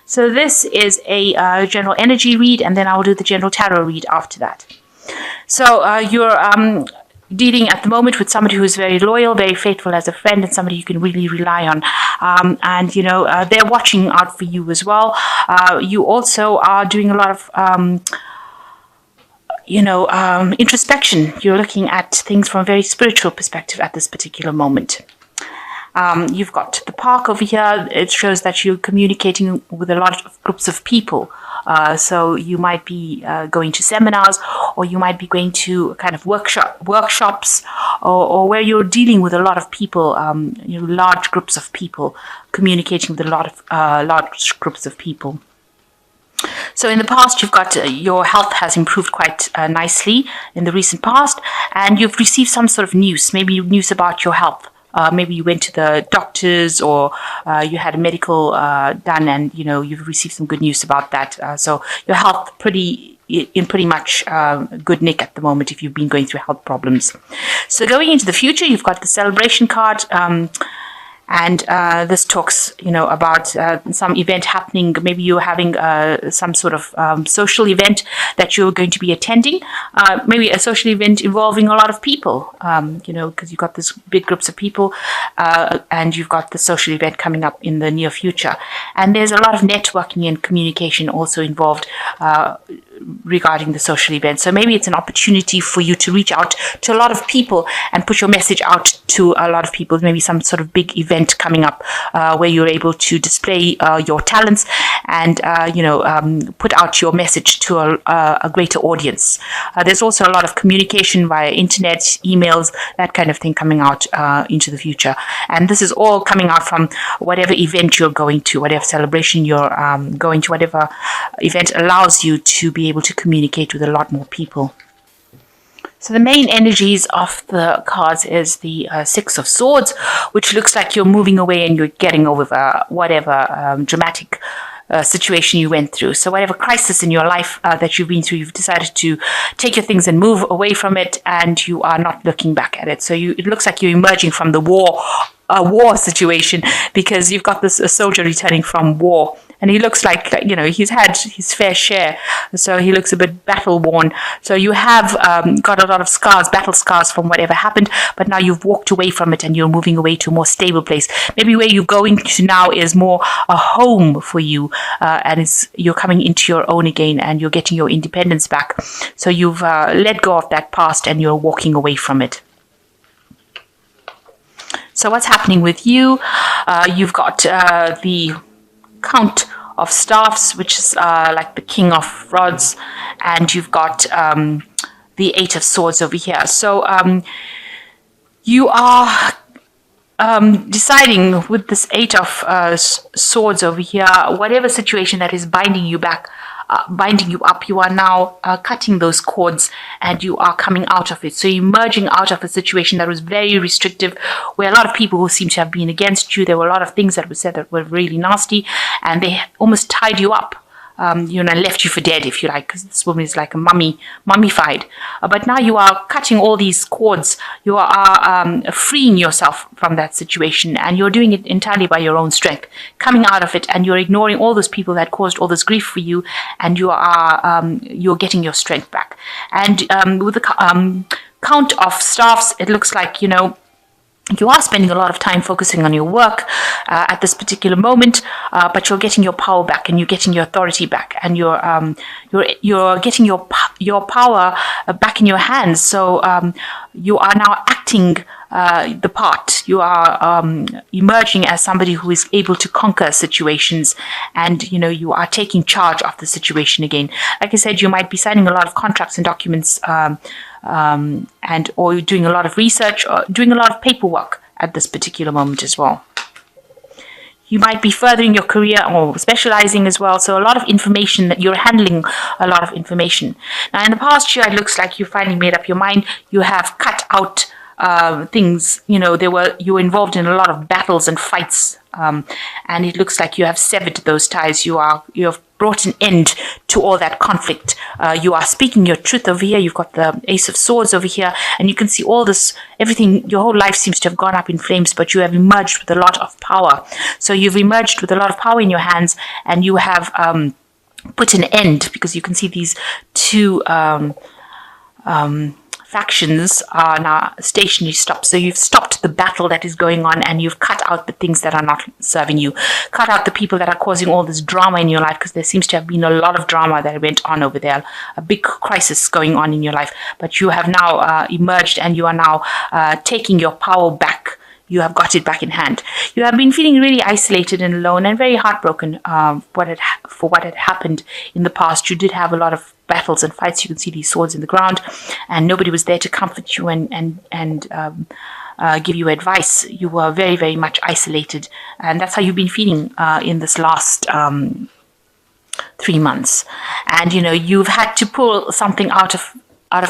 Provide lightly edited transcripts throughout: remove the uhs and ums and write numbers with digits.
So this is a general energy read, and then I will do the general tarot read after that. So you're dealing at the moment with somebody who's very loyal, very faithful as a friend, and somebody you can really rely on. And they're watching out for you as well. You also are doing a lot of introspection. You're looking at things from a very spiritual perspective at this particular moment. You've got the park over here. It shows that you're communicating with a lot of groups of people. So you might be going to seminars, or you might be going to kind of workshops, or where you're dealing with a lot of people, large groups of people, communicating with a lot of large groups of people. So in the past, you've got your health has improved quite nicely in the recent past, and you've received some sort of news, maybe news about your health. Maybe you went to the doctors, or you had a medical done, and you've received some good news about that. So your health pretty much good nick at the moment if you've been going through health problems. So going into the future, you've got the celebration card. And this talks, about some event happening. Maybe you're having some sort of social event that you're going to be attending. Maybe a social event involving a lot of people, because you've got this big groups of people, and you've got the social event coming up in the near future. And there's a lot of networking and communication also involved regarding the social event. So maybe it's an opportunity for you to reach out to a lot of people and put your message out to a lot of people. Maybe some sort of big event coming up where you're able to display your talents and put out your message to a greater audience. There's also a lot of communication via internet, emails, that kind of thing coming out into the future. And this is all coming out from whatever event you're going to, whatever celebration you're going to, whatever event allows you to be able to communicate with a lot more people. So the main energies of the cards is the Six of Swords, which looks like you're moving away and you're getting over whatever dramatic situation you went through. So whatever crisis in your life that you've been through, you've decided to take your things and move away from it, and you are not looking back at it. So it looks like you're emerging from the war situation, because you've got this soldier returning from war. And he looks like, he's had his fair share. So he looks a bit battle worn. So you have got a lot of scars, battle scars from whatever happened. But now you've walked away from it and you're moving away to a more stable place. Maybe where you're going to now is more a home for you. And you're coming into your own again, and you're getting your independence back. So you've let go of that past and you're walking away from it. So what's happening with you? You've got the Count of Staffs, which is like the King of Rods, and you've got the Eight of Swords over here. So you are deciding with this Eight of Swords over here, whatever situation that is binding you up, you are now cutting those cords, and you are coming out of it. So you're emerging out of a situation that was very restrictive, where a lot of people who seem to have been against you, there were a lot of things that were said that were really nasty, and they almost tied you up. And left you for dead, if you like, because this woman is like a mummified. But now you are cutting all these cords. You are freeing yourself from that situation, and you're doing it entirely by your own strength, coming out of it, and you're ignoring all those people that caused all this grief for you, and you're getting your strength back. And with the Count of Staffs, it looks like you are spending a lot of time focusing on your work at this particular moment, but you're getting your power back, and you're getting your authority back, and you're getting your power back in your hands. So you are now acting the part. You are emerging as somebody who is able to conquer situations, and you are taking charge of the situation again. Like I said, you might be signing a lot of contracts and documents, or doing a lot of research, or doing a lot of paperwork at this particular moment as well. You might be furthering your career or specializing as well. So a lot of information, that you're handling a lot of information. Now in the past year, it looks like you finally made up your mind. You have cut out things, you were involved in a lot of battles and fights and it looks like you have severed those ties. You have brought an end to all that conflict. You are speaking your truth over here. You've got the Ace of Swords over here, and you can see all this, everything, your whole life seems to have gone up in flames, but you have emerged with a lot of power. So you've emerged with a lot of power in your hands, and you have put an end, because you can see these two factions are now stationary stopped. So you've stopped the battle that is going on, and you've cut out the things that are not serving you. Cut out the people that are causing all this drama in your life, because there seems to have been a lot of drama that went on over there, a big crisis going on in your life. But you have now emerged, and you are now taking your power back. You have got it back in hand. You have been feeling really isolated and alone and very heartbroken for what had happened in the past. You did have a lot of battles and fights. You can see these swords in the ground, and nobody was there to comfort you and give you advice. You were very, very much isolated, and that's how you've been feeling in this last 3 months. And you've had to pull something out of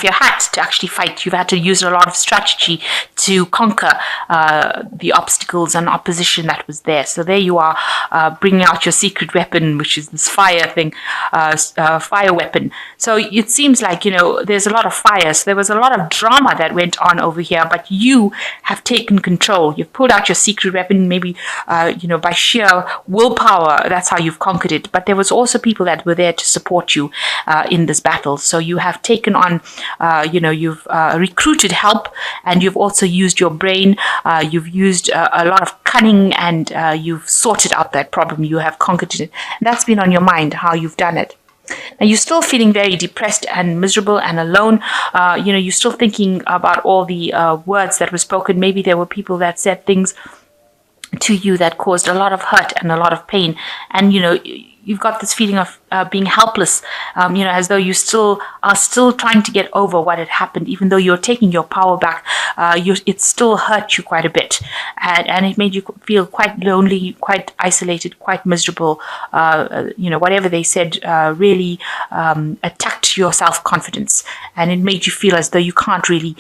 your hat to actually fight. You've had to use a lot of strategy to conquer the obstacles and opposition that was there. So there you are, bringing out your secret weapon, which is this fire thing, fire weapon. So it seems like, there's a lot of fire. So there was a lot of drama that went on over here, but you have taken control. You've pulled out your secret weapon, maybe, by sheer willpower. That's how you've conquered it. But there was also people that were there to support you in this battle. So you have taken on you've recruited help, and you've also used your brain. You've used a lot of cunning, and you've sorted out that problem. You have conquered it. And that's been on your mind, how you've done it. Now, you're still feeling very depressed and miserable and alone. You're still thinking about all the words that were spoken. Maybe there were people that said things to you that caused a lot of hurt and a lot of pain. And, you've got this feeling of being helpless, as though you are still trying to get over what had happened, even though you're taking your power back. It still hurt you quite a bit, and it made you feel quite lonely, quite isolated, quite miserable. Whatever they said really attacked your self-confidence, and it made you feel as though you can't really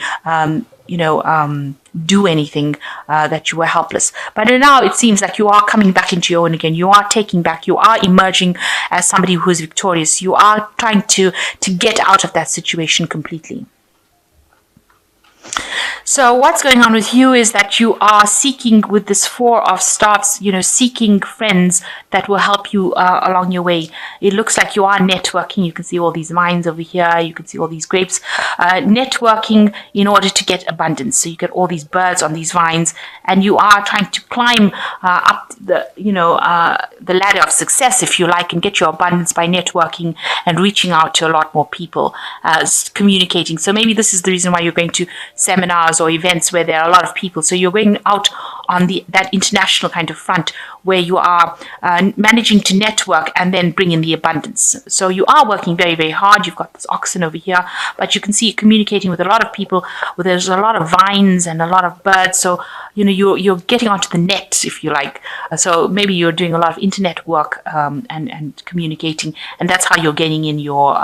do anything, that you were helpless. But now it seems like you are coming back into your own again. You are taking back, you are emerging as somebody who is victorious. You are trying to get out of that situation completely. So what's going on with you is that you are seeking, with this Four of Staffs, seeking friends that will help you along your way. It looks like you are networking. You can see all these vines over here. You can see all these grapes. Networking in order to get abundance. So you get all these birds on these vines, and you are trying to climb up the ladder of success, if you like, and get your abundance by networking and reaching out to a lot more people, communicating. So maybe this is the reason why you're going to seminars or events where there are a lot of people. So you're going out on that international kind of front where you are managing to network and then bring in the abundance. So you are working very, very hard. You've got this oxen over here, but you can see communicating with a lot of people where there's a lot of vines and a lot of birds. So, you're getting onto the net, if you like. So maybe you're doing a lot of internet work and communicating, and that's how you're gaining in your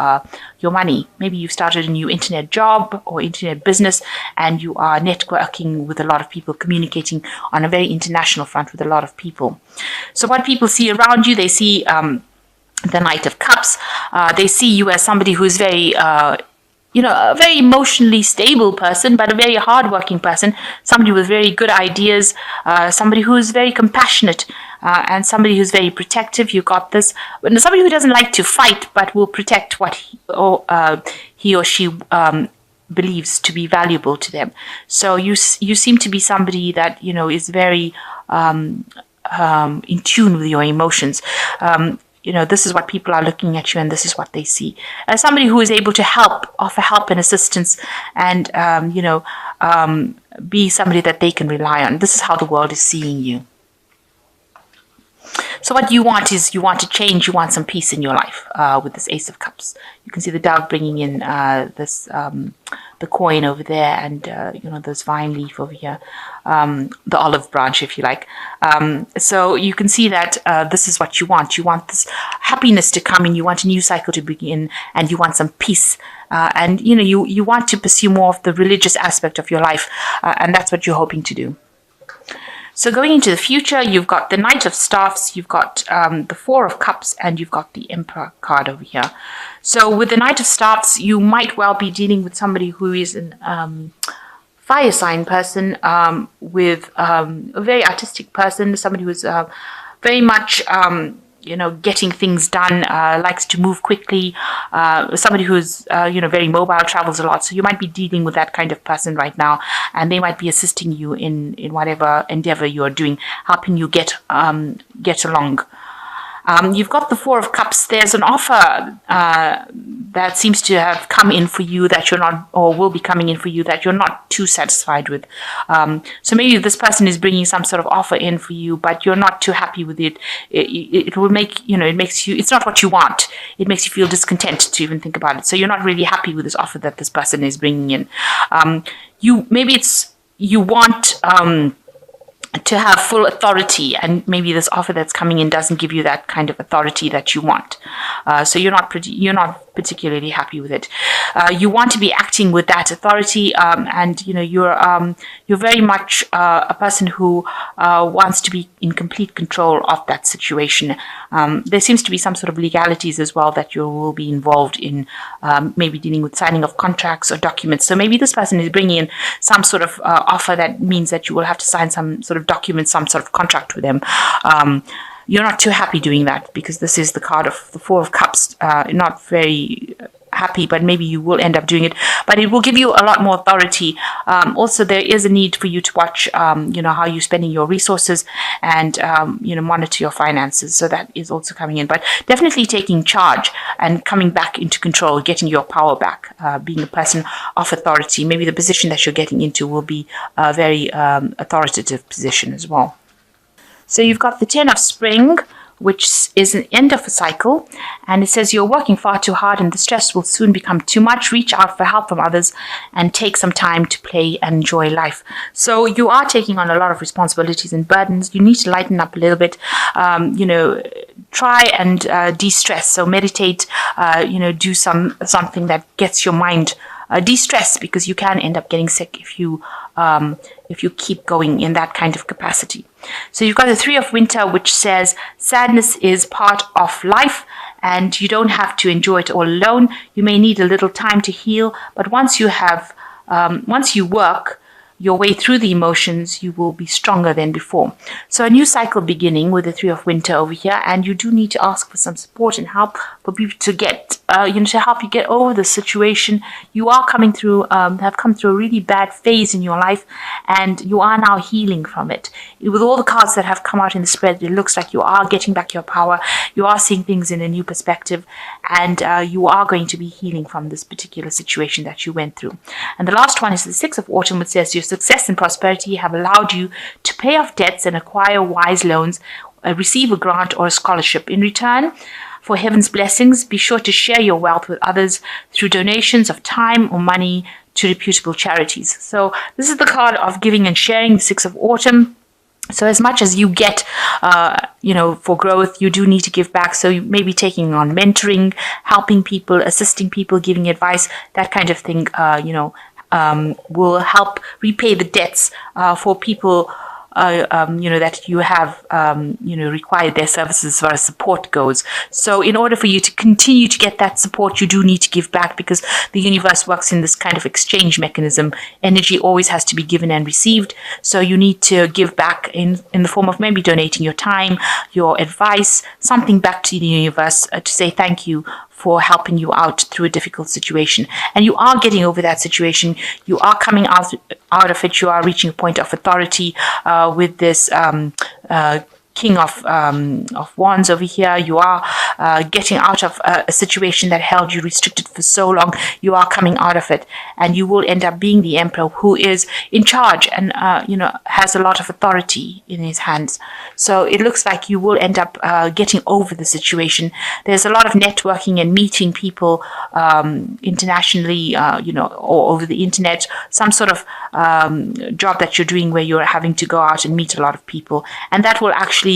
money. Maybe you've started a new internet job or internet business, and you are networking with a lot of people, communicating on a very international front with a lot of people. So what people see around you, they see the Knight of Cups. They see you as somebody who is very a very emotionally stable person, but a very hardworking person, somebody with very good ideas, somebody who is very compassionate, and somebody who's very protective. You got this. Somebody who doesn't like to fight, but will protect what he or she believes to be valuable to them. So you seem to be somebody that is very in tune with your emotions. This is what people are looking at you, and this is what they see. As somebody who is able to offer help and assistance, and be somebody that they can rely on. This is how the world is seeing you. So what you want is, you want to change, you want some peace in your life with this Ace of Cups. You can see the dove bringing in the coin over there, and this vine leaf over here, the olive branch, if you like. So you can see that this is what you want. You want this happiness to come in, you want a new cycle to begin, and you want some peace. And you want to pursue more of the religious aspect of your life, and that's what you're hoping to do. So going into the future, you've got the Knight of Staffs, you've got the Four of Cups, and you've got the Emperor card over here. So with the Knight of Staffs, you might well be dealing with somebody who is an fire sign person, with a very artistic person, somebody who's very much getting things done, likes to move quickly, somebody who's very mobile, travels a lot. So you might be dealing with that kind of person right now, and they might be assisting you in whatever endeavor you're doing, helping you get along. You've got the Four of Cups. There's an offer that seems to have come in for you that you're not, or will be coming in for you that you're not too satisfied with. So maybe this person is bringing some sort of offer in for you, but you're not too happy with it. It will make, it makes you, it's not what you want. It makes you feel discontent to even think about it. So you're not really happy with this offer that this person is bringing in. You want to have full authority, and maybe this offer that's coming in doesn't give you that kind of authority that you want. So you're not particularly happy with it. You want to be acting with that authority, and you're very much a person who wants to be in complete control of that situation. There seems to be some sort of legalities as well that you will be involved in, maybe dealing with signing of contracts or documents. So maybe this person is bringing in some sort of offer that means that you will have to sign some sort of document, some sort of contract with them. You're not too happy doing that because this is the card of the Four of Cups. Not very happy, but maybe you will end up doing it. But it will give you a lot more authority. Also, there is a need for you to watch, how you're spending your resources and, monitor your finances. So that is also coming in. But definitely taking charge and coming back into control, getting your power back, being a person of authority. Maybe the position that you're getting into will be a very authoritative position as well. So you've got the Ten of Spring, which is an end of a cycle, and it says you're working far too hard and the stress will soon become too much. Reach out for help from others and take some time to play and enjoy life. So you are taking on a lot of responsibilities and burdens. You need to lighten up a little bit. Try and de-stress. So meditate, do something that gets your mind de-stress, because you can end up getting sick if you keep going in that kind of capacity. So you've got the Three of Winter, which says sadness is part of life and you don't have to enjoy it all alone. You may need a little time to heal, but once you work your way through the emotions, you will be stronger than before. So a new cycle beginning with the Three of Winter over here, and you do need to ask for some support and help for people to get, to help you get over the situation. You are coming through, have come through a really bad phase in your life, and you are now healing from it. With all the cards that have come out in the spread, it looks like you are getting back your power. You are seeing things in a new perspective, and you are going to be healing from this particular situation that you went through. And the last one is the Six of Autumn, which says your success and prosperity have allowed you to pay off debts and acquire wise loans, receive a grant or a scholarship. In return for heaven's blessings, be sure to share your wealth with others through donations of time or money to reputable charities. So this is the card of giving and sharing, the Six of Autumn. So as much as you get, for growth, you do need to give back. So you may be taking on mentoring, helping people, assisting people, giving advice, that kind of thing, will help repay the debts for people, that you have, required their services as far as support goes. So in order for you to continue to get that support, you do need to give back, because the universe works in this kind of exchange mechanism. Energy always has to be given and received. So you need to give back in the form of maybe donating your time, your advice, something back to the universe to say thank you for helping you out through a difficult situation. And you are getting over that situation. You are coming out of it. You are reaching a point of authority with this King of Wands over here. You are getting out of a situation that held you restricted for so long. You are coming out of it, and you will end up being the Emperor, who is in charge and has a lot of authority in his hands. So it looks like you will end up getting over the situation. There's a lot of networking and meeting people internationally, or over the internet. Some sort of job that you're doing where you're having to go out and meet a lot of people, and that will actually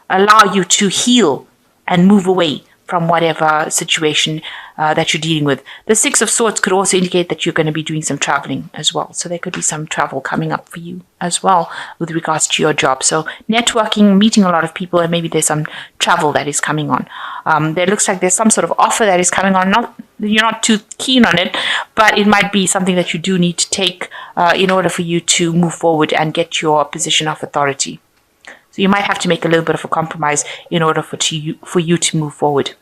allow you to heal and move away from whatever situation that you're dealing with. The Six of Swords could also indicate that you're going to be doing some traveling as well. So there could be some travel coming up for you as well with regards to your job. So networking, meeting a lot of people, and maybe there's some travel that is coming on. There looks like there's some sort of offer that is coming on. You're not too keen on it, but it might be something that you do need to take in order for you to move forward and get your position of authority. So you might have to make a little bit of a compromise in order for you to move forward.